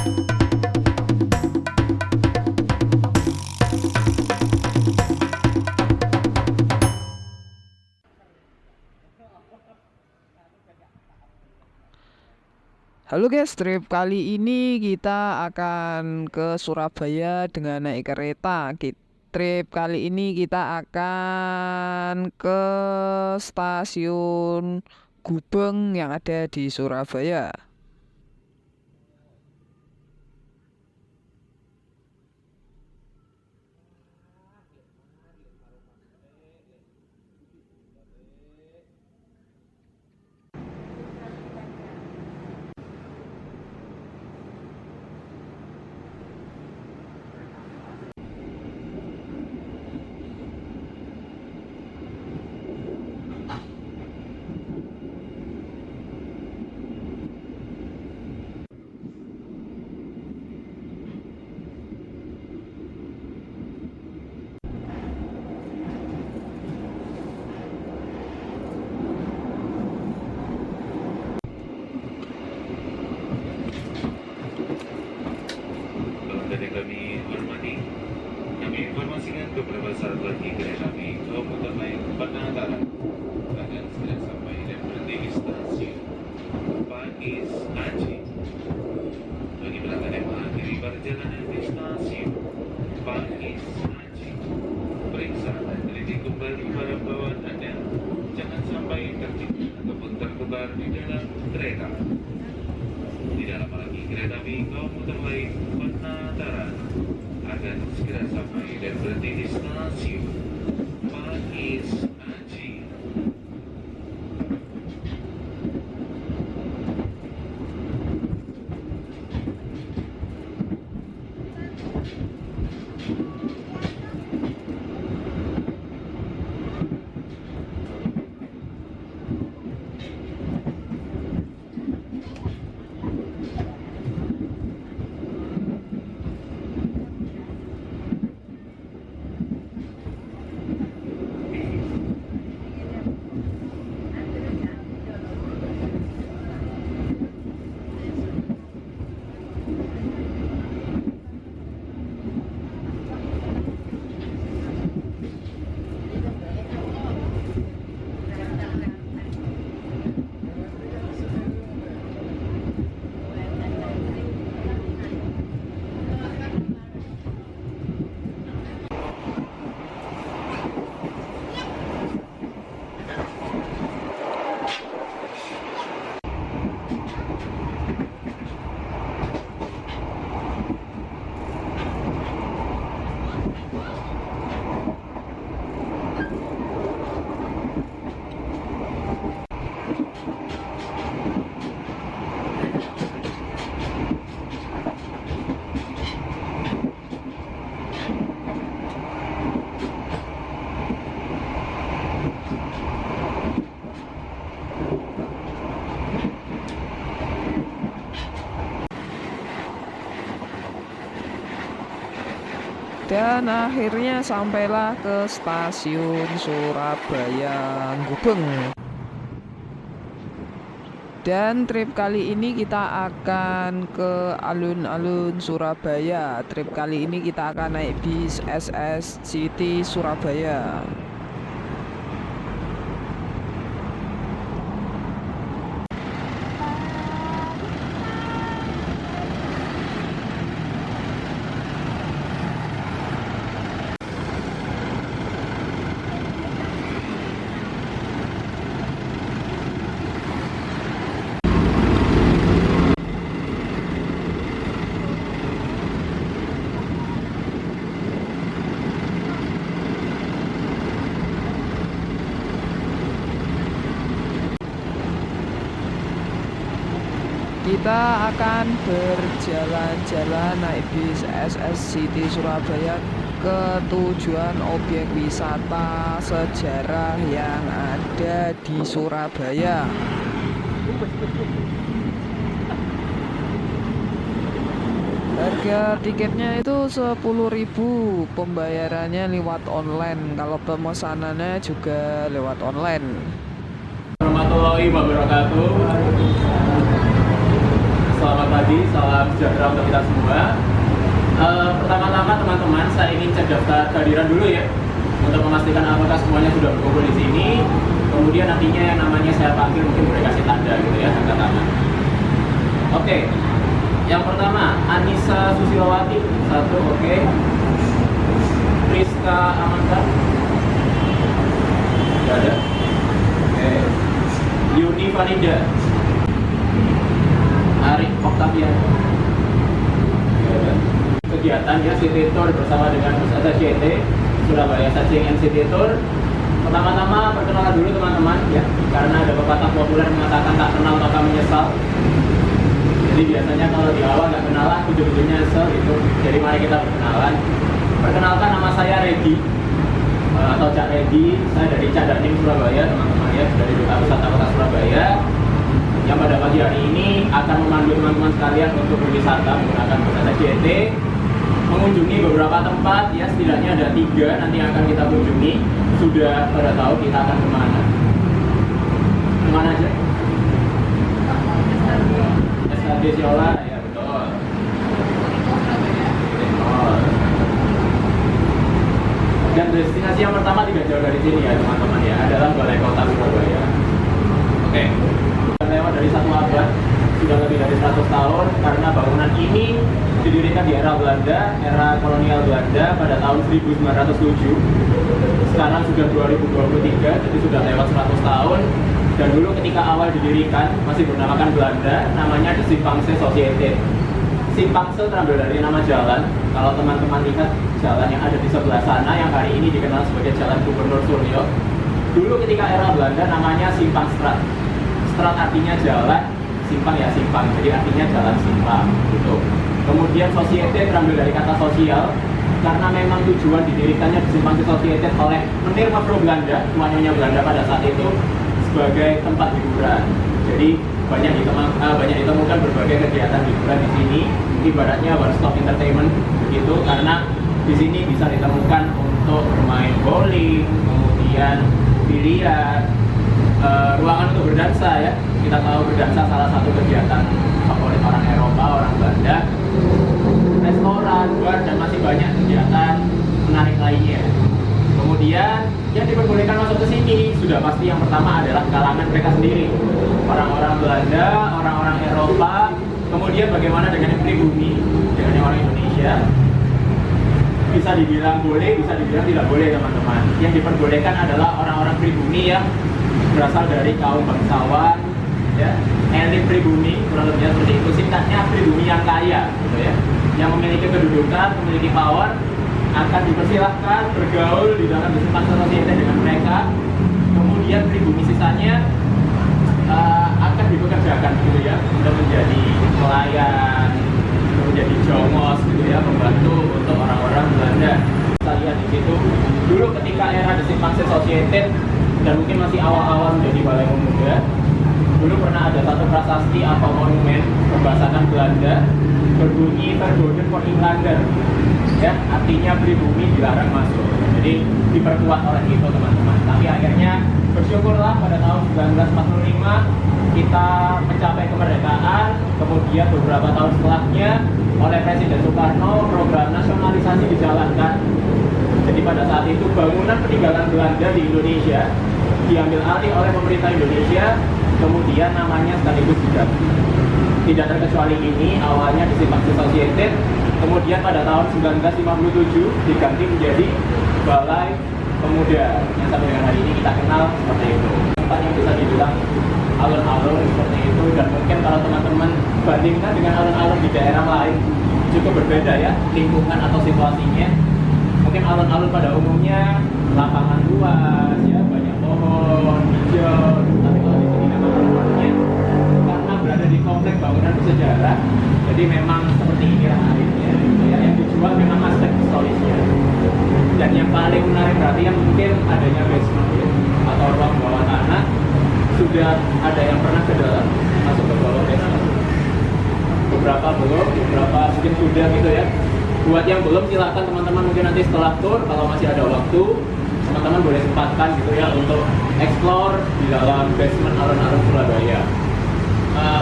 Halo guys, trip kali ini kita akan ke Surabaya dengan naik kereta. Trip kali ini kita akan ke stasiun Gubeng yang ada di Surabaya. Dari kami hormati, kami informasikan beberapa saat lagi kereta api komuter lain Pangandaran akan segera sampai dan berhenti di stasiun Pakis Aji. Bagi pelanggan yang mengakhiri perjalanan di stasiun Pakis Aji, periksa dan teliti kembali barang bawaan Anda. Jangan sampai tertidur ataupun tertukar di dalam kereta. Tidak lama lagi kereta api komuter lain Pangandaran akan segera sampai dan berhenti di stasiun Pakis Aji. Dan akhirnya sampailah ke stasiun Surabaya Gubeng. Dan trip kali ini kita akan ke alun-alun Surabaya. Trip kali ini kita akan naik bis SS City Surabaya. Kita akan berjalan-jalan naik bis SS City Surabaya ke tujuan objek wisata sejarah yang ada di Surabaya. Harga tiketnya itu 10.000, pembayarannya lewat online. Kalau pemesanannya juga lewat online. Warahmatullahi wabarakatuh. Selamat pagi pagi, salam sejahtera untuk kita semua. Pertama-tama teman-teman, saya ingin cek daftar kehadiran dulu ya, untuk memastikan apakah semuanya sudah berkumpul di sini. Kemudian nantinya yang namanya saya panggil mungkin boleh kasih tanda gitu ya, angkat tangan. Oke, yang pertama Anissa Susilawati, 1, oke. Priska Amanda, tidak ada. Oke. Yuni Vanida, Arif Octavian, tidak ada. Kegiatan ya City Tour bersama dengan SSCT Surabaya Sightseeing and City Tour. Pertama-tama perkenalan dulu teman-teman ya, karena ada pepatah populer mengatakan tak kenal maka menyesal. Jadi biasanya kalau di awal nggak kenalan, ujung-ujungnya nyesel gitu. Jadi mari kita berkenalan. Perkenalkan, nama saya Regi atau Cak Regi. Saya dari Cadanim Surabaya teman-teman ya, dari Duta Wisata Kota Surabaya. Yang pada pagi hari ini akan memandu teman-teman sekalian untuk berwisata menggunakan bus SSCT, mengunjungi beberapa tempat ya, setidaknya ada 3 nanti yang akan kita kunjungi. Sudah pada tahu kita akan kemana? Kemana aja? SKD Siola, ya betul. Dan destinasi yang pertama tidak jauh dari sini ya teman-teman ya, adalah Balai Kota Surabaya. Oke. Lewat dari 1 abad, sudah lebih dari 100 tahun, karena bangunan ini didirikan di era Belanda, era kolonial Belanda pada tahun 1907. Sekarang sudah 2023, jadi sudah lewat 100 tahun. Dan dulu ketika awal didirikan, masih bernamakan Belanda, namanya The Simpangse Society. Simpangse terambil dari nama jalan. Kalau teman-teman lihat jalan yang ada di sebelah sana, yang hari ini dikenal sebagai Jalan Gubernur Suryo, dulu ketika era Belanda namanya Simpangstraat. Straat artinya jalan, simpang ya simpang, jadi artinya jalan simpang gitu. Kemudian Society terambil dari kata sosial, karena memang tujuan didirikannya di Simpang Society oleh Menir Mevrouw Belanda, tuannya Belanda pada saat itu, sebagai tempat hiburan. Jadi banyak ditemukan berbagai kegiatan hiburan di sini, ibaratnya one stop entertainment begitu, karena di sini bisa ditemukan untuk bermain bowling, kemudian biliar, ruangan untuk berdansa ya. Kita tahu berdansa salah satu kegiatan favorit orang Eropa, orang Belanda. Restoran, bar, dan masih banyak kegiatan menarik lainnya. Kemudian yang diperbolehkan masuk ke sini sudah pasti yang pertama adalah kalangan mereka sendiri, orang-orang Belanda, orang-orang Eropa. Kemudian bagaimana dengan yang pribumi, dengan yang orang Indonesia? Bisa dibilang boleh, bisa dibilang tidak boleh teman-teman. Yang diperbolehkan adalah orang-orang pribumi yang berasal dari kaum bangsawan, ya, elit pribumi, kurang lebihnya seperti itu. Singkatnya pribumi yang kaya, gitu ya, yang memiliki kedudukan, memiliki power, akan dipersilahkan bergaul di dalam Simpang Society dengan mereka. Kemudian pribumi sisanya akan dipekerjakan, gitu ya, untuk menjadi pelayan, menjadi jongos, gitu ya, membantu untuk orang-orang Belanda. Kita lihat di situ, dulu ketika era The Simpang Society dan mungkin masih awal-awal menjadi balai pemuda, dulu pernah ada satu prasasti atau monumen pembasakan Belanda berbunyi Verboden voor Inlander, ya, artinya pribumi dilarang masuk. Jadi diperkuat oleh itu teman-teman. Tapi akhirnya bersyukurlah pada tahun 1945 kita mencapai kemerdekaan. Kemudian beberapa tahun setelahnya oleh Presiden Soekarno program nasionalisasi dijalankan. Jadi pada saat itu bangunan peninggalan Belanda di Indonesia diambil alih oleh pemerintah Indonesia, kemudian namanya sekaligus diganti. Tidak terkecuali ini, awalnya di Simpang Society, kemudian pada tahun 1957 diganti menjadi Balai Pemuda, yang sampai dengan hari ini kita kenal seperti itu. Tempat yang bisa dibilang alun-alun seperti itu, dan mungkin kalau teman-teman bandingkan dengan alun-alun di daerah lain cukup berbeda ya, lingkungan atau situasinya. Mungkin alun-alun pada umumnya lapangan luas, ya, banyak pohon, hijau, tapi kalau di sini memang alun-alunnya karena berada di komplek bangunan bersejarah, jadi memang seperti ini akhirnya, gitu ya. Yang dijual memang aspek historisnya. Dan yang paling menarik perhatian mungkin adanya basement ya, atau ruang bawah tanah. Sudah ada yang pernah ke dalam, masuk ke bawah basement? Beberapa belum, beberapa mungkin sudah gitu ya. Buat yang belum, silahkan teman-teman mungkin nanti setelah tour, kalau masih ada waktu, teman-teman boleh sempatkan gitu ya untuk explore di dalam basement alun-alun Surabaya.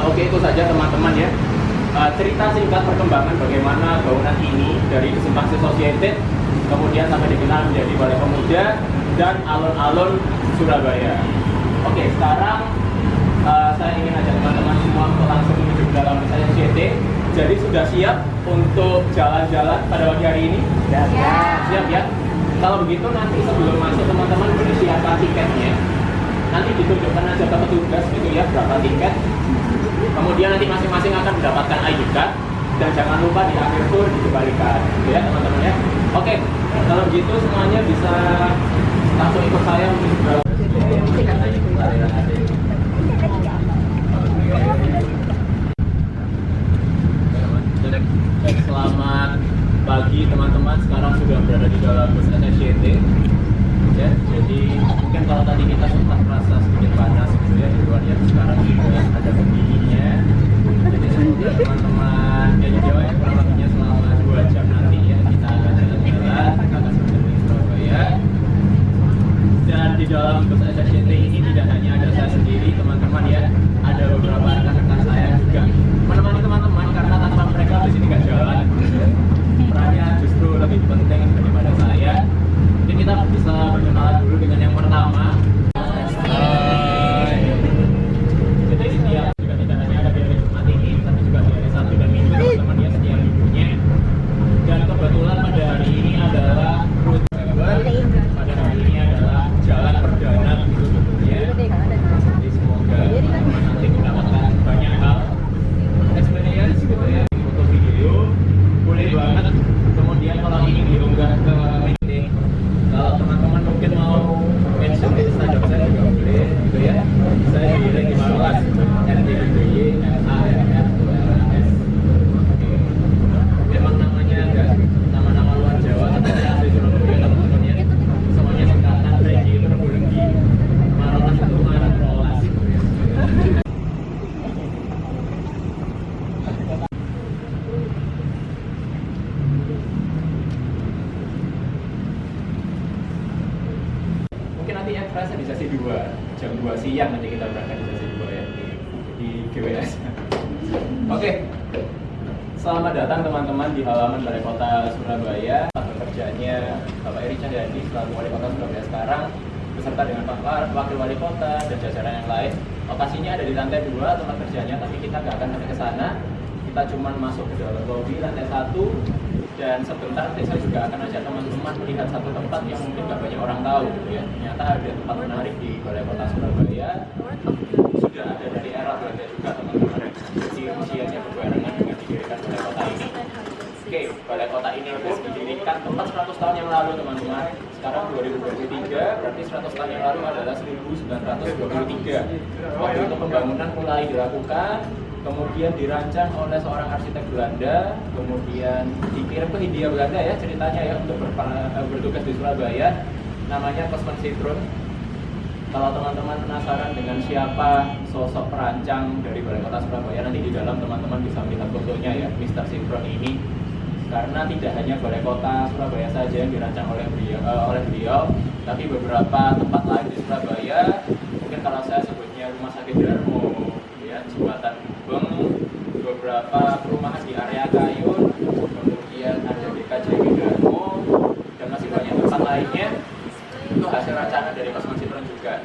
Oke, itu saja teman-teman ya. cerita singkat perkembangan bagaimana bangunan ini dari Simpang Associated kemudian sampai dikenal menjadi Balai Pemuda dan alun-alun Surabaya. Oke, sekarang saya ingin ajak teman-teman semua untuk langsung menuju ke dalam saya CT. Jadi sudah siap untuk jalan-jalan pada pagi hari ini? Ya. Siap ya? Kalau begitu nanti sebelum masuk teman-teman persiapkan tiketnya. Nanti ditunjukkan aja ke petugas gitu ya berapa tiket. Kemudian nanti masing-masing akan mendapatkan ID card dan jangan lupa di akhir tour dikembalikan, gitu ya teman-teman ya. Oke, kalau begitu semuanya bisa langsung ikut saya menuju ke Selamat pagi teman-teman, sekarang sudah berada di dalam bus SSCT ya. Jadi mungkin kalau tadi kita sempat merasa sedikit panas gitu ya di luar ya, sekarang sudah ada pendinginnya. Jadi semoga teman-teman dari Jawa ya kurang lebihnya selama 2 jam nanti ya kita akan jalan-jalan, kita akan berkeliling Surabaya. Dan di dalam bus SSCT ini tidak hanya ada saya sendiri teman-teman ya, ada beberapa rekan-rekan saya juga menemani teman-teman karena tanpa mereka di sini nggak jalan. Perannya justru lebih penting daripada saya. Jadi kita bisa berkenalan dulu dengan yang pertama. Jadi dia juga tidak hanya ada di hari Jumat ini, tapi juga di hari Sabtu dan Minggu teman-teman ya setiap minggunya. Dan kebetulan pada hari ini adalah route pada hari ini adalah jalan perdana gitu sebetulnya. Jadi semoga teman-teman nanti mendapatkan banyak hal experience gitu ya, untuk video boleh banget. Kemudian kalau ingin diunggah ke meeting, kalau teman-teman mungkin mau mention di Instagram saya juga boleh gitu ya. Saya di link 15 RTBY MARRS. Memang namanya enggak nama-nama luar Jawa tapi asli Surabaya teman-teman ya. Semuanya singkatan Regi Terbulenggi Marolas itu Marat Rolas gitu ya. Mungkin nanti ekspresnya di sesi 2 jam 2 siang nanti kita berangkat di sesi 2 ya di GWS. Oke, selamat datang teman-teman di halaman Balai Kota Surabaya. Pekerjaannya Bapak Eri Cahyadi selaku Wali Kota Surabaya sekarang beserta dengan Pak Wakil Wali Kota dan jajaran yang lain. Lokasinya ada di lantai 2 tempat kerjanya, tapi kita nggak akan sampai ke sana. Kita cuma masuk ke dalam lobby lantai 1 dan sebentar nanti saya juga akan ajak teman-teman melihat satu tempat yang mungkin nggak banyak orang tahu gitu ya. Ternyata ada tempat menarik di Balai Kota Surabaya. Sudah ada dari era Belanda juga teman-teman. Jadi usianya berbarengan dengan didirikan Balai Kota ini. Oke, Balai Kota ini pun didirikan tepat 100 tahun yang lalu teman-teman. Sekarang 2023, berarti 100 tahun yang lalu adalah 1923. Waktu itu pembangunan mulai dilakukan, kemudian dirancang oleh seorang arsitek Belanda, kemudian dikirim ke Hindia Belanda ya ceritanya ya untuk bertugas di Surabaya, namanya Cosman Citron. Kalau teman-teman penasaran dengan siapa sosok perancang dari Balai Kota Surabaya, nanti di dalam teman-teman bisa melihat fotonya ya, Mr. Citron ini. Karena tidak hanya Balai Kota Surabaya saja yang dirancang oleh beliau, tapi beberapa tempat lain di Surabaya, mungkin kalau saya sebutnya Rumah Sakit Darmo, ya, Jembatan Gubeng, beberapa perumahan di area Kayun, kemudian ada DKJW Darmo, dan masih banyak tempat lainnya. Itu hasil rancangan dari Cosman Citron juga.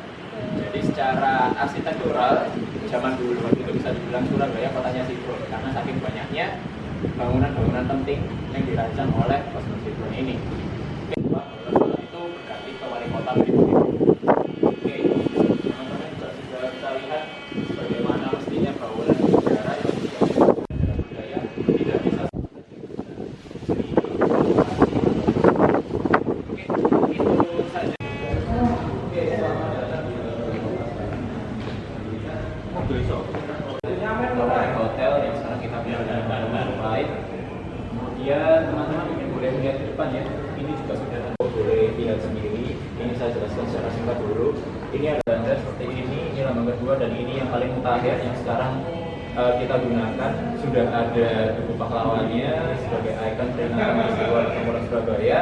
Jadi secara arsitektural zaman dulu itu bisa dibilang Surabaya kotanya Citron karena saking banyaknya bangunan-bangunan penting yang dirancang oleh Cosman Citron ini. Oke, itu berganti ke wali kota berikutnya. Oke, teman-teman juga sudah bisa lihat bagaimana mestinya bangunan sejarah yang budaya tidak bisa. Oke, itu saja. Oke, selamat datang di hotel yang sekarang kita punya dengan baik. Kemudian teman-teman mungkin boleh melihat ke depan ya. Ini juga sudah boleh lihat sendiri. Ini saya jelaskan secara singkat dulu. Ini ada seperti ini lambang kedua dan ini yang paling mutakhir yang sekarang kita gunakan. Sudah ada tugu pahlawannya sebagai ikon peringatan peristiwa kemerdekaan Surabaya.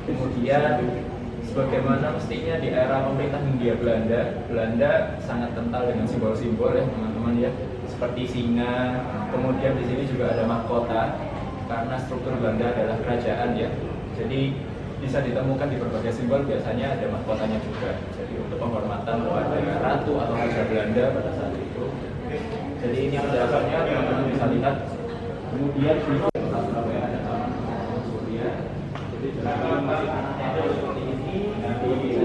Kemudian sebagaimana mestinya di era pemerintah Hindia Belanda sangat kental dengan simbol-simbol ya teman-teman ya. seperti singa. Kemudian di sini juga ada mahkota karena struktur Belanda adalah kerajaan ya. Jadi bisa ditemukan di berbagai simbol, biasanya ada mahkotanya juga. Jadi untuk penghormatan kepada ratu atau raja Belanda pada saat itu. Jadi ini penjelasannya, teman-teman bisa lihat. Kemudian di Surabaya ada taman surya. Jadi jalan masih seperti ini. Nanti bisa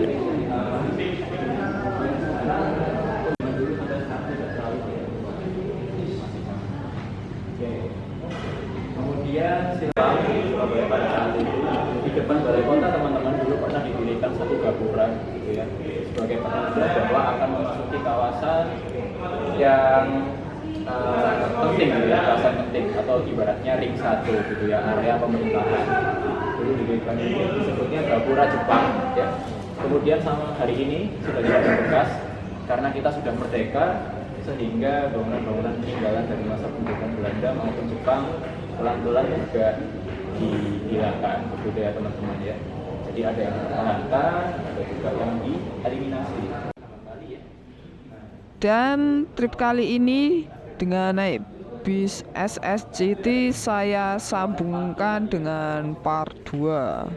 kemudian silakan Surabaya pada saat itu di depan balai kota teman-teman dulu pernah didirikan satu gapura gitu ya, sebagai penanda bahwa akan memasuki kawasan yang penting gitu ya, kawasan penting atau ibaratnya ring 1 gitu ya, area pemerintahan. Dulu didirikan ini disebutnya gapura Jepang ya. Kemudian sama hari ini sudah tidak berbekas karena kita sudah merdeka, sehingga bangunan-bangunan peninggalan dari masa pendudukan Belanda maupun Jepang pelan-pelan juga dihilangkan begitu ya teman-teman ya. Jadi ada yang dipertahankan, ada juga yang dieliminasi. Dan trip kali ini dengan naik bis SSCT saya sambungkan dengan part 2.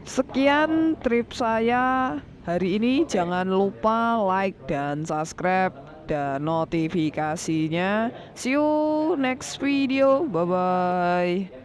Sekian trip saya hari ini, jangan lupa like dan subscribe dan notifikasinya. See you next video, bye bye.